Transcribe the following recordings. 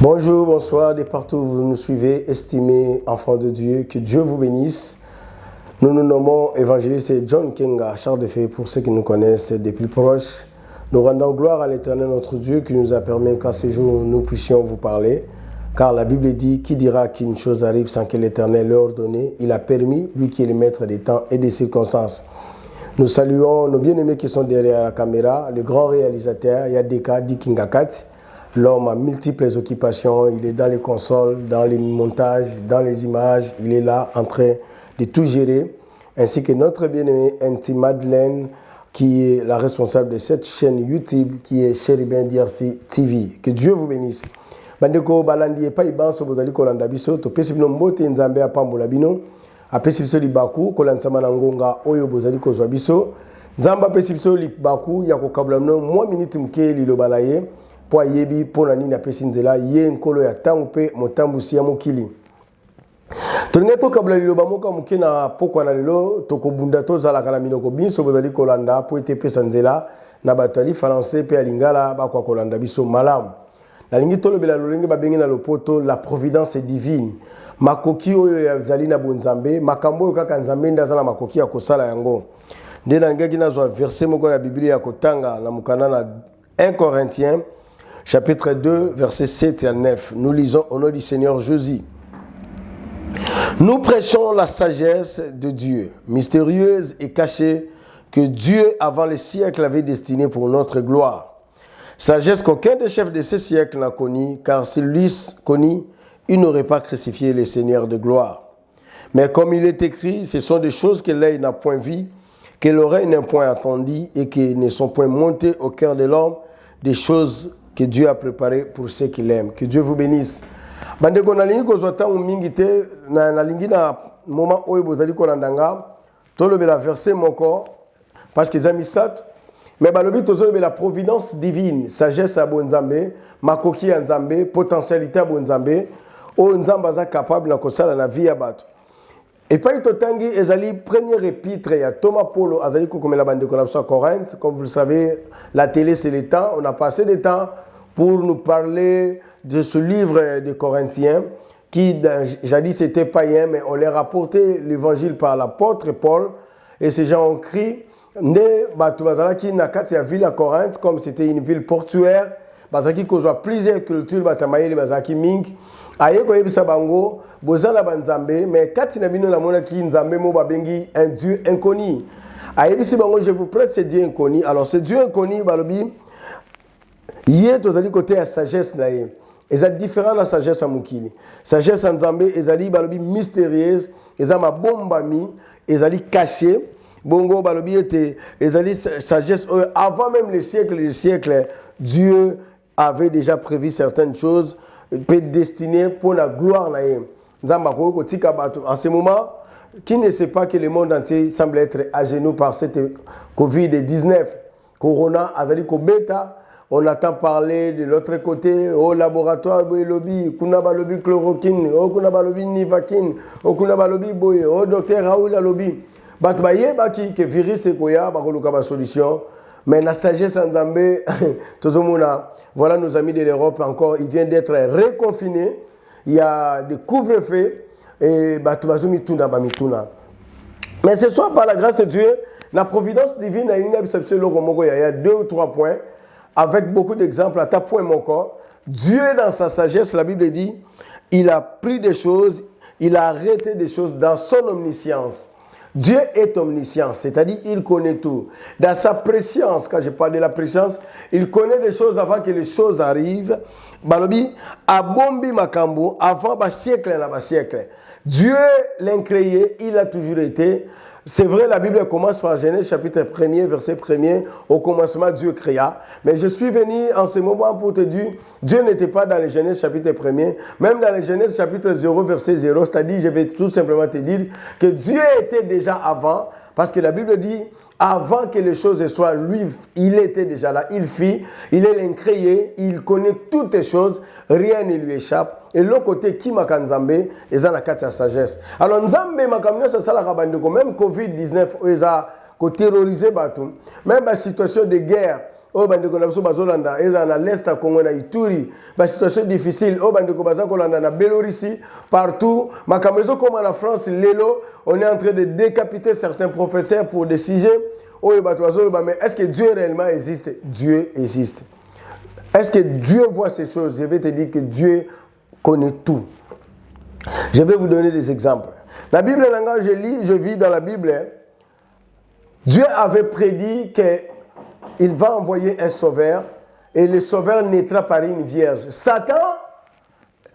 Bonjour, bonsoir, de partout où vous nous suivez, estimés enfants de Dieu, que Dieu vous bénisse. Nous nous nommons évangéliste John Kenga, Charles de Fay, pour ceux qui nous connaissent des plus proches. Nous rendons gloire à l'Éternel notre Dieu qui nous a permis qu'à ce jour nous puissions vous parler. Car la Bible dit, qui dira qu'une chose arrive sans que l'Éternel l'ait ordonné? Il a permis, lui qui est le maître des temps et des circonstances. Nous saluons nos bien-aimés qui sont derrière la caméra, le grand réalisateur Yadeka Dikingakat. L'homme a multiples occupations, il est dans les consoles, dans les montages, dans les images, il est là en train de tout gérer, ainsi que notre bien-aimé Auntie Madeleine, qui est la responsable de cette chaîne YouTube, qui est Chéribin DRC TV. Que Dieu vous bénisse. Bandeko balandi epa ibanso bozali kolanda biso to pesi bino mbote nzambe apambola bino apesi biso libaku kolandsama na ngonga oyo bozali kozwa biso nzamba apesi biso libaku ya kokabula bino mwa minute muke liloba na ye po ayebi mpo na nini apesi nzela ye nkolo ya ntango mpe motambusi ya mokili tolingi tokabula liloba moko muke na pokwa na lelo tokobunda tozalaka na minoko biso bozali kolanda po ete epesa nzela na bato ya lifalancé mpe ya lingala bakwa kolanda biso malamu nalingi tolobela lolenge babengi na lopoto la providence divine makoki oyo yazali na bonzambe makambo oyo kaka nzambe nde aza na makoki ya kosala yango nde nalingaki nazwa verset moko ya biblia ya kotanga na mokanda na 1 Corinthiens chapitre 2 versets 7 à 9. Nous lisons au nom du Seigneur Jésus. Nous prêchons la sagesse de Dieu, mystérieuse et cachée, que Dieu avant les siècles avait destinée pour notre gloire. Sagesse qu'aucun des chefs de ce siècle n'a connue, car s'il l'eût connue, il n'aurait pas crucifié les seigneurs de gloire. Mais comme il est écrit, ce sont des choses que l'œil n'a point vues, que l'oreille n'a point entendues et qui ne sont point montées au cœur de l'homme, des choses que Dieu a préparées pour ceux qui l'aiment. Que Dieu vous bénisse. Bandeko nalingi kozwa tango mingi te nalingi na moment oyo bozali kolandanga tolobela verset moko parce que eza misato mais balobi tozolobela providence divine sagesse ya bonzambe makoki ya nzambe potentialité ya bonzambe oyo nzambe aza capable na kosala na vie ya bato epai totangi ezali première épître ya Thomas Paulo azali kokomela bandeko na biso à Corinthe. Comme vous le savez, la télé c'est le temps, on a passé le temps pour nous parler de ce livre de Corinthiens qui jadis était païen, mais on leur a apporté l'évangile par l'apôtre Paul et ces gens ont crié ne bato bazalaki na kati ya ville à Corinthe comme c'était une ville portuaire bazalaki kozwa plusieurs cultures batamayeli bazalaki mingi aye koyebisa bango bozala banzambe mais kati na bino namonaki nzambe mo babengi un Dieu inconnu ayebisi bango je vous prête ce Dieu inconnu. Alors ce Dieu inconnu balobi yé tozali côté ya sagesse na ye eza différent la sagesse ya mokili sagesse ya nzambe ezali balobi mystérieuse eza mabombami ezali caché bongo balobi ete ezali sagesse avant même les siècles Dieu avait déjà prévu certaines choses peut destiner pour la gloire na ye nzamba ko kotika bato en ce moment qui ne sait pas que le monde entier semble être à genoux par cette Covid-19 corona azali ko beta. On attend parler de l'autre côté, au laboratoire, boy lobby, kuna ba lobby chloroquine, au kuna ba lobby nivaquine, au kuna ba lobby boy, au docteur Raoul la lobby. Bat ba yeba ki que virus e koya ba koluka ba solution. Mais la sagesse en Zambé, tozomona, voilà nos amis de l'Europe encore, ils viennent d'être reconfinés. Il y a des couvre-feux et ba tubazumi tuna ba mituna. Mais ce soir par la grâce de Dieu, la providence divine a une absence le romogo il y a 2 ou 3 points. Avec beaucoup d'exemples, à ta point mon corps, Dieu dans sa sagesse, la Bible dit, il a pris des choses, il a arrêté des choses dans son omniscience. Dieu est omniscient, c'est-à-dire il connaît tout. Dans sa préscience, quand je parle de la préscience, il connaît des choses avant que les choses arrivent. Balobi, abombi makambo, avant ba siècle na ba siècle. Dieu l'a créé, il a toujours été. C'est vrai, la Bible commence par Genèse chapitre 1er, verset 1er. Au commencement, Dieu créa. Mais je suis venu en ce moment pour te dire, Dieu n'était pas dans les Genèse chapitre 1er. Même dans les Genèse chapitre 0, verset 0. C'est-à-dire, je vais tout simplement te dire que Dieu était déjà avant. Parce que la Bible dit, avant que les choses soient, lui, il était déjà là. Il fit, il est l'incréé, il connaît toutes les choses. Rien ne lui échappe. Et l'autre côté, qui m'a Nzambe, ils ont la carte de sagesse. Alors, Nzambe m'a kamnya ça la rabandeko, même Covid-19, ils ont terrorisé batou. Même la situation de guerre, oh bandeko na biso bazolanda eza na l'est à Congo na Ituri ba situation difficile oh bandeko baza kolanda na Biélorussie partout makambo ezokoma na France lelo on est en train de décapiter certains professeurs pour des sujets oh bato bazoloba mais est-ce que Dieu réellement existe? Dieu existe. Est-ce que Dieu voit ces choses? Je vais te dire que Dieu connaît tout. Je vais vous donner des exemples. La Bible, je vis dans la Bible, Dieu avait prédit qu'il va envoyer un sauveur et le sauveur naîtra par une vierge. Satan,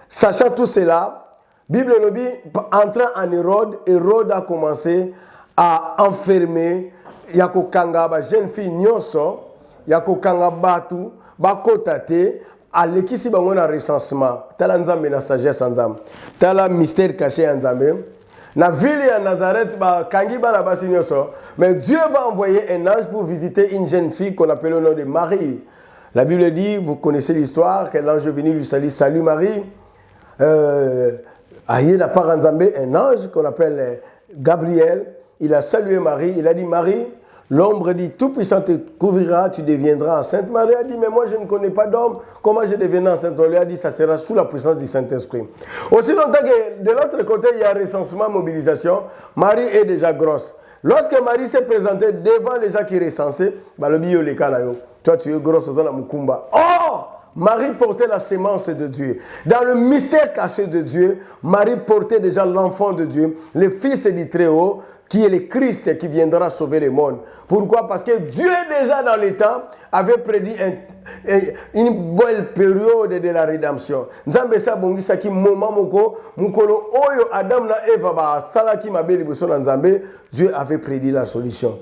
sachant tout cela, Bible nous dit, entrant en Hérode, Hérode a commencé à enfermer Yakokanga, ba jeune fille nyonso, Yakokanga batu, bakotate, alekisi bango na recensement. Tala nzambe na sagesse nzambe. Tala mystère caché nzambe. Na ville ya Nazareth, kangi bana basi nyonso. Mais Dieu va envoyer un ange pour visiter une jeune fille qu'on appelle le nom de Marie. La Bible dit, vous connaissez l'histoire, que l'ange est venu lui saluer, salut Marie. Aïe la part nzambe, un ange qu'on appelle Gabriel. Il a salué Marie, il a dit Marie, l'ombre dit tout-puissant te couvrira, tu deviendras enceinte. Marie a dit mais moi je ne connais pas d'homme, comment je deviendrai enceinte? On lui a dit ça sera sous la puissance du Saint-Esprit. Aussi longtemps que de l'autre côté il y a recensement, mobilisation, Marie est déjà grosse. Lorsque Marie s'est présentée devant les gens qui recensaient, le bio les canayo, toi tu es grosse dans la mukumba. Or Marie portait la sémence de Dieu. Dans le mystère caché de Dieu, Marie portait déjà l'enfant de Dieu, le Fils du Très-Haut, qui est le Christ qui viendra sauver le monde. Pourquoi? Parce que Dieu déjà dans les temps avait prédit une belle période de la rédemption. Nzambe sa bongisa ki moment moko mukolo oyo Adam na Eva ba sala ki mabeli boso na Nzambe, Dieu avait prédit la solution.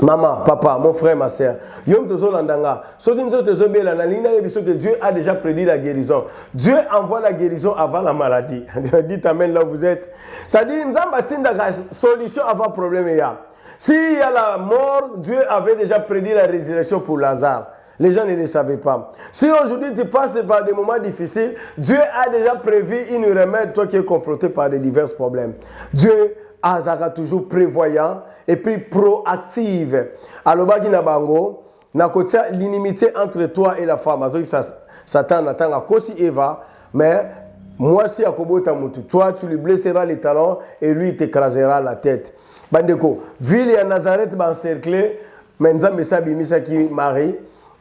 Maman, papa, mon frère, ma soeur, Yom Tozo Landanga, que Dieu a déjà prédit la guérison. Dieu envoie la guérison avant la maladie. Dites amen là où vous êtes. Ça dit, la solution avant le problème. S'il y a la mort, Dieu avait déjà prédit la résurrection pour Lazare. Les gens ne le savaient pas. Si aujourd'hui tu passes par des moments difficiles, Dieu a déjà prévu une remède, toi qui es confronté par des divers problèmes. Dieu a toujours prévoyant et puis proactive. Alors, l'inimité entre toi et la femme. Satan attend à Kosi Eva, mais moi si toi tu lui blesseras les talons et lui il t'écrasera la tête. Bandeko, ville ya Nazareth encerclée, mais Nzambe sabimisa ki Marie,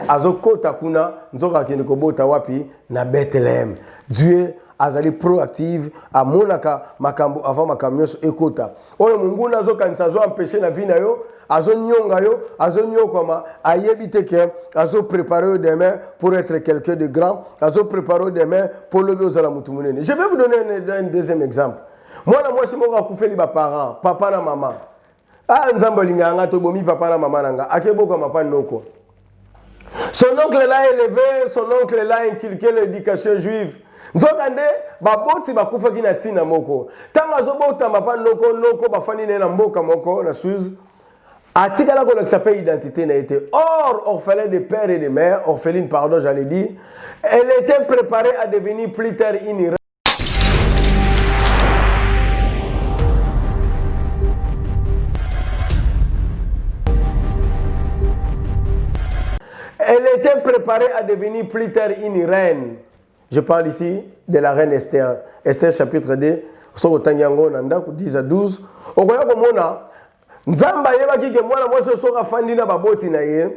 azokota kuna nzoka kende kobota wapi na Bethléem. Dieu azali proactive a monaka makambo avant makambo ekota. Oyo mungu nazo kanisa zo empêcher na vie na yo, azo nyonga yo, azo nyokoma, ayebite ke azo préparer demain pour être quelqu'un de grand, azo préparer demain pour lever aux alamutumunene. Je vais vous donner un deuxième exemple. Moi si mon akufeli ba parents, papa na maman. Ah nzambo linganga to bomi papa na maman nanga, akeboko mapa noko. Son oncle l'a élevé, son oncle l'a inculqué l'éducation juive. Nzokande baboti bakufa kina tina moko. Tanga zobota mapa noko bafani na mboka moko na Suisse. Atikala ko s'appelle identité n'a été. Or orphelin de père et de mère, orpheline pardon, j'allais dire, elle était préparée à devenir plus tard une reine. Elle était préparée à devenir plus tard une reine. Je parle ici de la reine Esther. Esther chapitre 2, so tanyango nanda 10 à 12. Okoya komona nzamba yeba kike mwana mwese soka fandi na baboti na ye.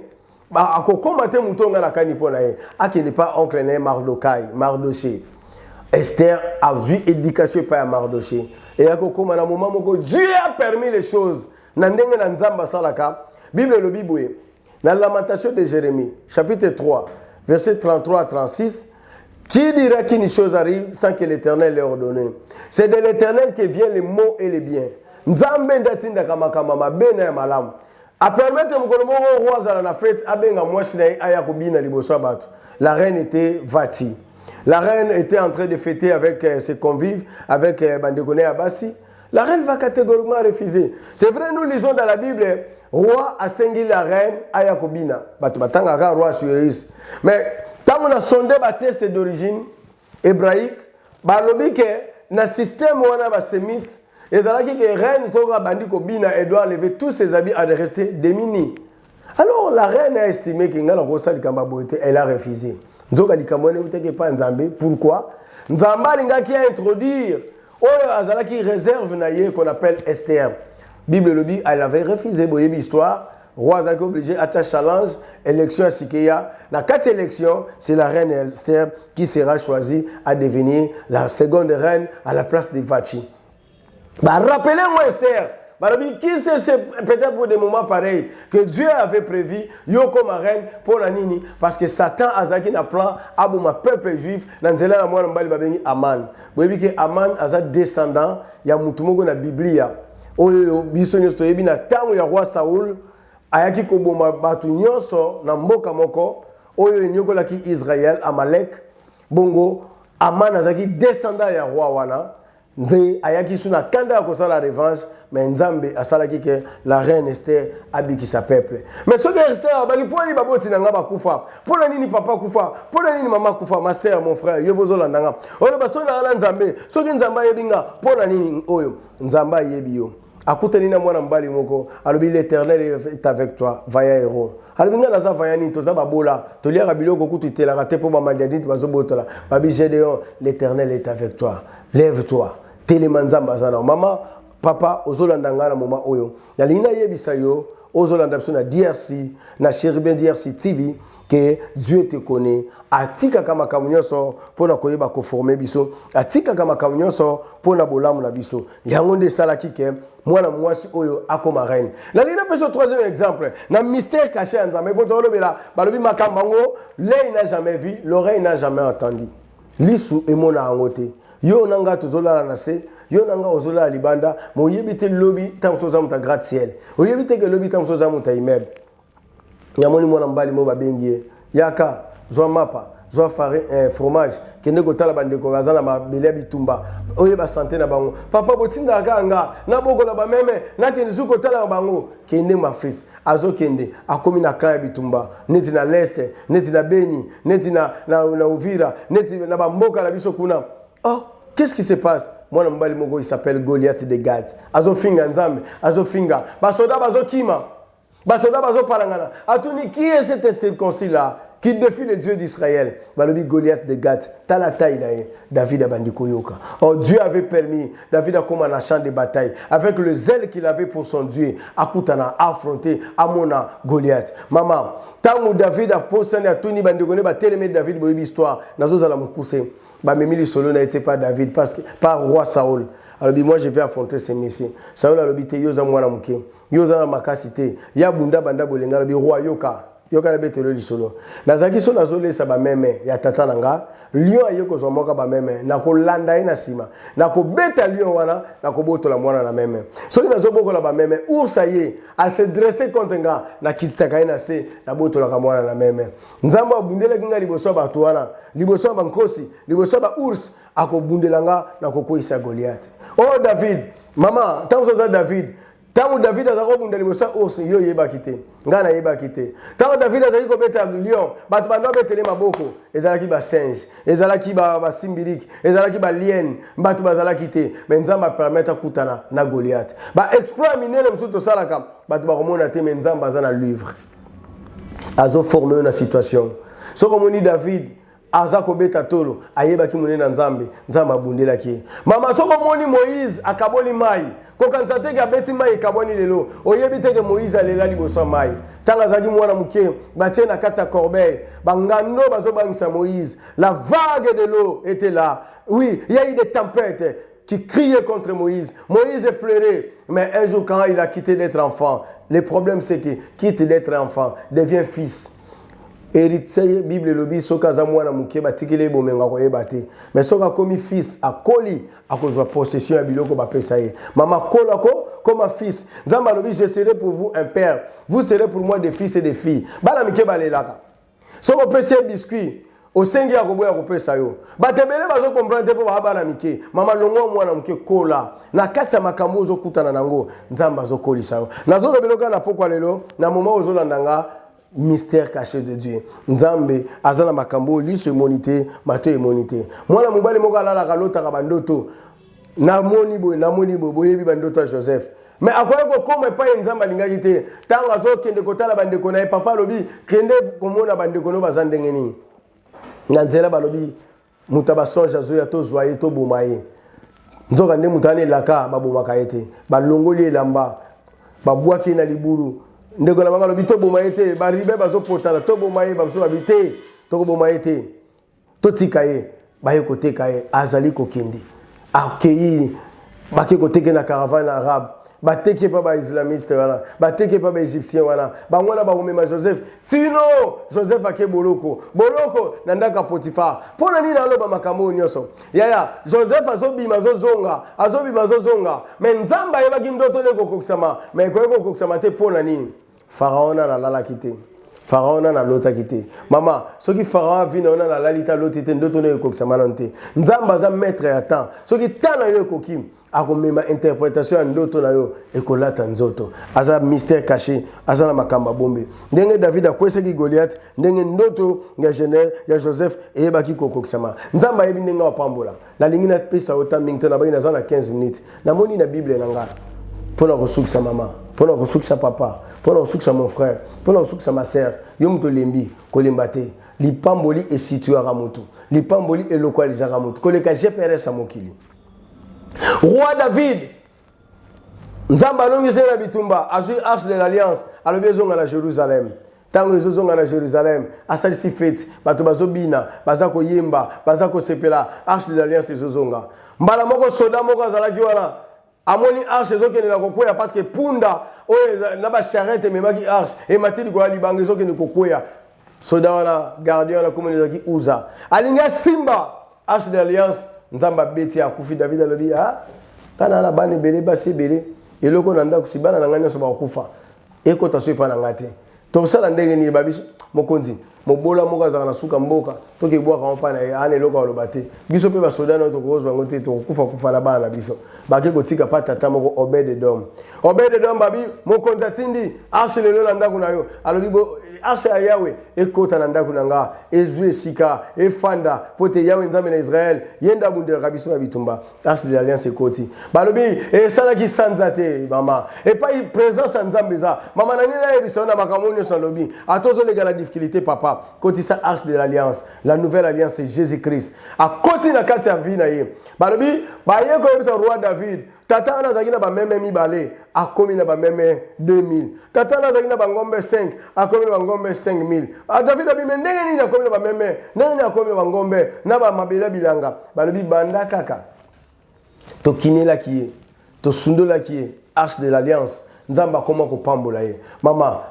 Ba akokoma te mutonga na kani pona ye. Akili pas oncle na Mardoché. Esther a vu éducation par Mardoché. Et akokoma na moment moko Dieu a permis les choses. Na ndenge na nzamba salaka. Bible le Bible. Dans la lamentation de Jérémie, chapitre 3, versets 33 à 36, qui dira qu'une chose arrive sans que l'Éternel l'ait ordonné? C'est de l'Éternel que viennent les maux et les biens. Nzambe ndatinda kama mabena ya malamu. A permettre mkono moko roi za na fête abenga mwasi na aya kobina liboso batu. La reine était vati. La reine était en train de fêter avec ses convives, avec Bandegone Abassi. La reine va catégoriquement refuser. C'est vrai, nous lisons dans la Bible, roi a sengui la reine aya kobina. Batu batanga ka roi suéris. Mais quand on a sondé ba test d'origine hébraïque, ba lobi que na système wana ba sémite, et dans la que reine toka bandi kobina, elle doit enlever tous ses habits à rester démunie. Alors la reine a estimé que elle a refusé. Nzoka likamone uteke pas Nzambe. Pourquoi? Nzamba lingaki a introduire oyo azalaki réserve na ye qu'on appelle Esther. Bible le dit, elle avait refusé boyebi histoire. Roi azalaki obligé à challenge élection à Sikeya. La 4 élections, c'est la reine Esther qui sera choisie à devenir la seconde reine à la place de Vachi. Bah rappelez-moi Esther. Qui c'est peut-être pour des moments pareils que Dieu avait prévu yo comme reine pour la nini parce que Satan azaki na plan aboma peuple juif na nzela na mwana mbali babengi Aman. Boyebi que Aman aza descendant ya mutu moko na Biblia. Oyo biso nyonso toyebi na tango ya roi Saoul ayaki koboma batu nyonso na mboka moko oyo enyokolaki Israël Amalek. Bongo Aman azaki descendant ya roi wana. Nde ayaki suna kanda ko la revanche mais Nzambe asalaki que la reine Esther abiki sa peuple. Mais ce que Esther baki poni baboti nanga bakufa. Pona nini papa kufa? Pona nini mama kufa? Ma sœur, mon frère, yobozo la nanga. Ono basona ala Nzambe. Soki Nzamba yebinga pona nini oyo? Nzamba yebi yo. Akutani na mwana mbali moko, alobi l'Éternel est avec toi, vaya héros. Alobinga naza vaya ni toza babola, tolia biloko kutu telaka te po ba mandiadit bazobotola. Babi Gédéon, l'Éternel est avec toi. Lève-toi. Télémanzamba zana. Maman, papa, ozolanda nga na moma oyo. Na lina yebisa yo, ozolanda biso na DRC, na Chérubin DRC TV, que Dieu te connaît. Atika kama kamunyoso pona koyeba ko former biso. Atika kama kamunyoso pona bolamu na biso. Yangonde sala kike mwana mwasi oyo akoma reine. Na lina peso troisième exemple, na mystère caché en Nzambe poto lobela balobi makambango, l'œil n'a jamais vu, l'oreille n'a jamais entendu. Lisu emona angote. Yo nanga tozola na se, yo nanga ozola libanda, mo yebite lobi tam soza muta gratte-ciel. O yebite ke lobi tam soza muta immeuble. Nyamoni mwana mbali mo babengie. Yaka zwa mapa, zwa fromage, kende kotala bandeko bazana mabele bitumba. Oye ba santé na bango. Papa botinda kanga, na boko na ba meme, na kende zuko tala na bango, kende ma fils. Azo kende akomi na kaya bitumba, neti na leste, neti na Beni, neti na Uvira, neti na bamboka la biso kuna. Oh, qu'est-ce qui se passe? Moi, mbali moko, il s'appelle Goliath de Gath. Azo finga nzambe, azo finga. Basoda bazo kima. Basoda bazo parangana. Atuni, qui est cet circoncis là qui défie le Dieu d'Israël? Balobi Goliath de Gath. T'as la taille d'ailleurs. David a bandiko yoka. Oh, Dieu avait permis David a comme un champ de bataille avec le zèle qu'il avait pour son Dieu. Akutana affronté Amona Goliath. Maman, tant que David a posé à Tony bandiko ne ba télémé David boyebi histoire. Nazo zala mukuse. Memili Solo n'a été pas David, parce que par roi Saoul. Alors, moi, je vais affronter ces messieurs. Saoul a dit, Yoza mwana muke, Yoza makasite, ya bunda banda bolenga, le roi Yoka, Yoka na bete le solo. Nazaki so nazole sa ba meme, ya tata nanga, lion ayoko zo moka ba meme, na ko landa ina sima, na ko beta lion wana, na ko boto la mwana na meme. So ina zo boko la ba meme, oursa ye, a se dresser contre nga, na kitsaka ina se, na boto la mwana na meme. Nzamba bundele kinga liboso ba tuana, liboso ba nkosi, liboso ba ours, ako bundelanga na koko isa Goliath. Oh David, maman, tant que David, tant que David a zabunda liboso ours yo yeba kite. Ngana yeba kite. Tant que David a zaki ko beta lion, batu bando betele maboko, ezalaki ba singe, ezalaki ba simbirik, ezalaki ba lien, batu bazala kite. Benzamba permettre kutana na Goliath. Ba exploit minene msuto salaka, batu ba komona te menzamba za na livre. Azo former une situation. So comme on dit David azako beta tolo ayeba ki munena nzambe nzamba bundela ki mama soko moni Moïse akaboli mai ko kansate ga beti mai kaboni lelo oyebi teke Moïse alela liboso mai tanga zaki mwana muke batie na kata corbeille bangano bazo bangisa Moïse la vague de l'eau était là oui il y a eu des tempêtes qui criaient contre Moïse. Moïse pleurait, mais un jour quand il a quitté d'être enfant, le problème c'est que quitte d'être enfant devient fils. Héritier Bible lobi soka za mwana muke batikile bomenga ko yebate mais soka komi fils akoli akozwa possession ya biloko ba pesa ye mama kola ko comme fils nzamba lobi je serai pour vous un père vous serez pour moi des fils et des filles bana mike balelaka soko pesa biscuit osengi ya koboya ko pesa yo batebele bazo comprendre po ba bana mike mama longo mwana muke kola na kati ya makambo zo kutana nango nzamba zo kolisa yo nazo beloka na pokwa lelo na moment ozolandanga mystère caché de Dieu. Nzambe azana makambo liso emonité, mato emonité. Mwana mobali moko alala kalota ka bandoto. Na moni boyebi bandoto Joseph. Mais akoya ko koma pa nzamba lingaki te. Tango azo kende kotala bandeko na papa lobi kende komona bandeko no bazandenge nini. Nganzela balobi mutaba sonja zo ya to zoye to bomaye. Nzoka nde mutane laka babomaka ete. Balongoli elamba. Babwaki na liburu. Ndeko na banga lobi to bomaye te. Baribe bazo potala to bomaye bazo babite. To bomaye te. To tikaye. Baye kote kaye azali kokende. Akei baki koteke na caravane arabe. Bateke pa ba islamiste wala. Bateke pa ba égyptien wala. Bangwana ba komema Joseph. Tino Joseph ake boloko. Boloko nandaka Potifar. Pona nini aloba makambo nyoso. Yaya Joseph azobima zonga. Mais nzamba yebaki ndoto ne kokokisama. Mais koyeko kokokisama te pona nini. Pharaon na lala kite. Pharaon na lota kite. Mama, soki Pharaon vina ona na lalita lotite ndoto ne kokokisama nante. Nzamba za maître ya temps. Soki tana yo kokim. Akomema interprétation ndoto na yo ekolata nzoto aza mystère caché aza na makamba bombe ndenge David akwesaki Goliath ndenge ndoto ya Genèse ya Joseph eyebaki kokokisama nzamba yebi ndenge apambola na lingi na pesa ota mingi na baki na 15 minutes namoni na Bible na nga pona kosukisa mama pona kosukisa papa pona kosukisa mon frère pona kosukisa ma sœur yo muto lembi kolemba te lipamboli esituaka mutu lipamboli elokalizaka mutu koleka GPS mokili. Roi David, Nzamba longi na bitumba, azui arche de l'alliance, alobi zonga na Jérusalem. Tango zonga na Jérusalem, asali si fête, bato bazobina, bazako yemba, bazako sepela, arche de l'alliance zonga. Mbala moko soda moko azalaki wana, amoni arche ezokende na kokwea parce que punda oyo na ba charrette memaki arche et matili ko libanga ezokende kokwea. Soda wana gardien wana komoni zaki uza. Alinga simba arche de l'alliance. Nzamba beti akufi David alobi kana na bani bele basi bele eloko nanda kusibana na nganya so ba kufa ekota so epa na ngate to sala ndenge ni babiso mokonzi mobola moko azaka na suka mboka toke bwaka mpa na ane eloko alobate biso pe ba soda na to kozwa ngote to kufa na bana biso bake kotika pa tata moko Obed-Edom babi mokonzi atindi arche lelo na ndako na yo alobi bo arche ya Yahweh ekota na ndako na nga ezwe sika efanda pote Yahweh nzambe na Israël yenda bundela kabiso na bitumba arche de l'alliance ekoti balobi esala ki sanza te mama et pas présence nzambe za mama na nina ebiso na makamoni so lobi atozo lega la difficulté papa koti sa arche de l'alliance la nouvelle alliance c'est Jésus-Christ a koti na kati ya vie na ye balobi ba ye ko ebisa roi David tata ana zaki na ba meme mibale akomi na ba meme 2000 tata ana zaki na ba ngombe 5 akomi na ba ngombe 5000 David abi ndenge nini akomi na ba meme ndenge akomi na ba ngombe na ba mabela bilanga balobi banda kaka to kinela kiye to sundola kiye arche de l'alliance nzamba koma ko pambola ye mama.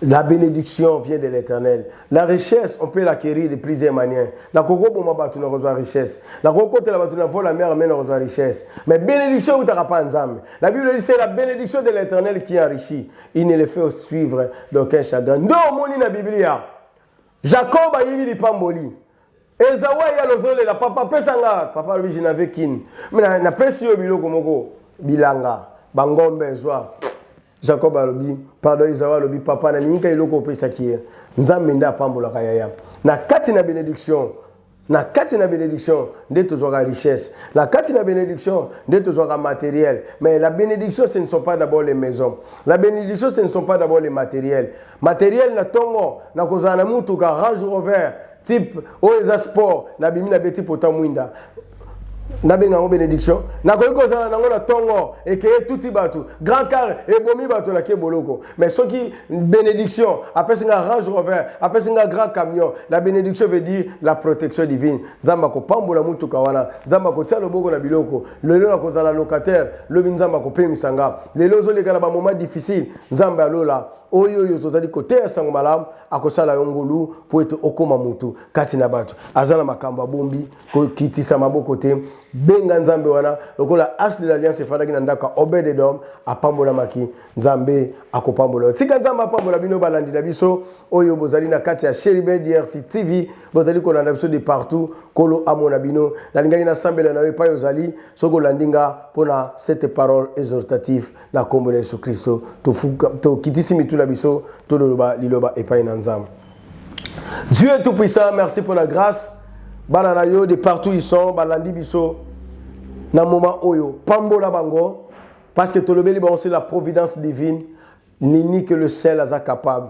La bénédiction vient de l'Éternel. La richesse, on peut l'acquérir de plusieurs manières. La coco bomba batu na reçoit richesse. La coco te la batu na vola mère amène reçoit richesse. Mais bénédiction ou t'as pas nzambe. La Bible dit c'est la bénédiction de l'Éternel qui enrichit. Il ne le fait suivre d'aucun chagrin. Non moni na Biblia. Jacob a yévi li pamboli. Esawa ya lozole la papa pesanga. Papa lui je n'avais qu'une. Mais na pesi yo biloko moko bilanga. Bangombe zwa. Jacob alobi pardon Isawa alobi papa na ninka iloko pesa kiye nzambe nda pambola kayaya na kati na bénédiction nde tozwaka richesse na kati na bénédiction nde tozwaka matériel mais la bénédiction ce ne sont pas d'abord les maisons la bénédiction ce ne sont pas d'abord les matériels na tongo na kozala na mutuka Range Rover type oeza sport na bimi na beti pota mwinda nabenga ngo bénédiction nakoki kozala nango na tongo ekeye tuti bato grand car ebomi bato na ke boloko mais soki bénédiction apesi nga Range Rover apesi nga grand camion la bénédiction veut dire la protection divine nzamba kopambola mutuka wana nzamba kotia loboko na biloko lelo na kozala locataire lobi nzamba kopemisa nga lelo ozoleka na ba moment difficile nzamba alola oyo tozali koteya sango malamu akosala yo ngolu po ete okoma mutu kati na bato azala makambo bombi kokitisa maboko te benga nzambe wana lokola arche de l'alliance efandaki na ndako Obed-Edom apambola maki nzambe akopambola tika nzambe apambola bino balandi na biso oyo bozali na kati ya Cheribe DRC TV bozali kolanda biso de partout kolo amona bino nalingaki na sambela na yo epai ozali soko landinga pona cette parole exhortative na kombo na Yesu Kristo tokitisi mitu na biso tololoba liloba epai na nzambe. Dieu est tout puissant, merci pour la grâce. Bana yo de partout ils sont balandi biso na moment oyo pambola bango Parce que tolobeli ba c'est la providence divine, ni que le ciel est capable.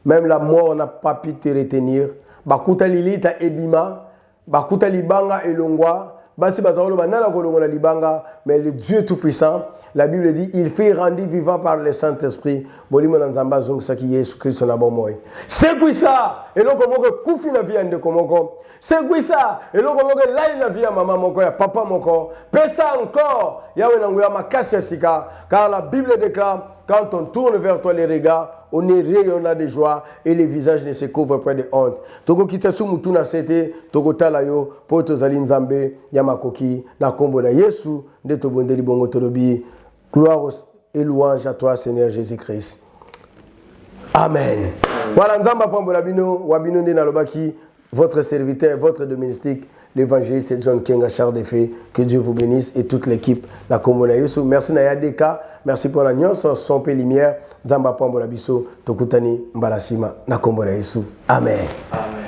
Même la mort n'a pas pu te retenir. Bakuta lilita ebima, bakuta libanga elongwa, basi bazalo banana kolongola libanga, mais le Dieu tout-puissant, la Bible dit, il fait rendre vivant par le Saint-Esprit. Bolimo nanzamba zong saki Yesu Christ na bomoy. C'est quoi ça? Et donc comment que kufi na vie ande komoko. C'est quoi ça? Et donc comment que là la vie à maman moko ya papa moko. Pesa encore. Yawe nangoya makasi sika, car la Bible déclare quand on tourne vers toi les regards, on est rayonnant de joie et les visages ne se couvrent pas de honte. Toko kitsu mutuna sete, toko talayo, poto zalinzambe, yamakoki, na kombo na Yesu, de tobondeli bongo tolobi. Gloire et louange à toi, Seigneur Jésus-Christ. Amen. Voilà, Nzamba Pambola Bino, Wabino Nalobaki, votre serviteur, votre domestique, l'évangéliste, c'est John Kenga Charles Defé. Que Dieu vous bénisse et toute l'équipe, la Komona Yesu. Merci Naya Deka, merci pour la nuance, son peu lumière. Nzamba Pambola Biso, Tokutani Mbalasima, na Komona Yesu. Amen. Amen.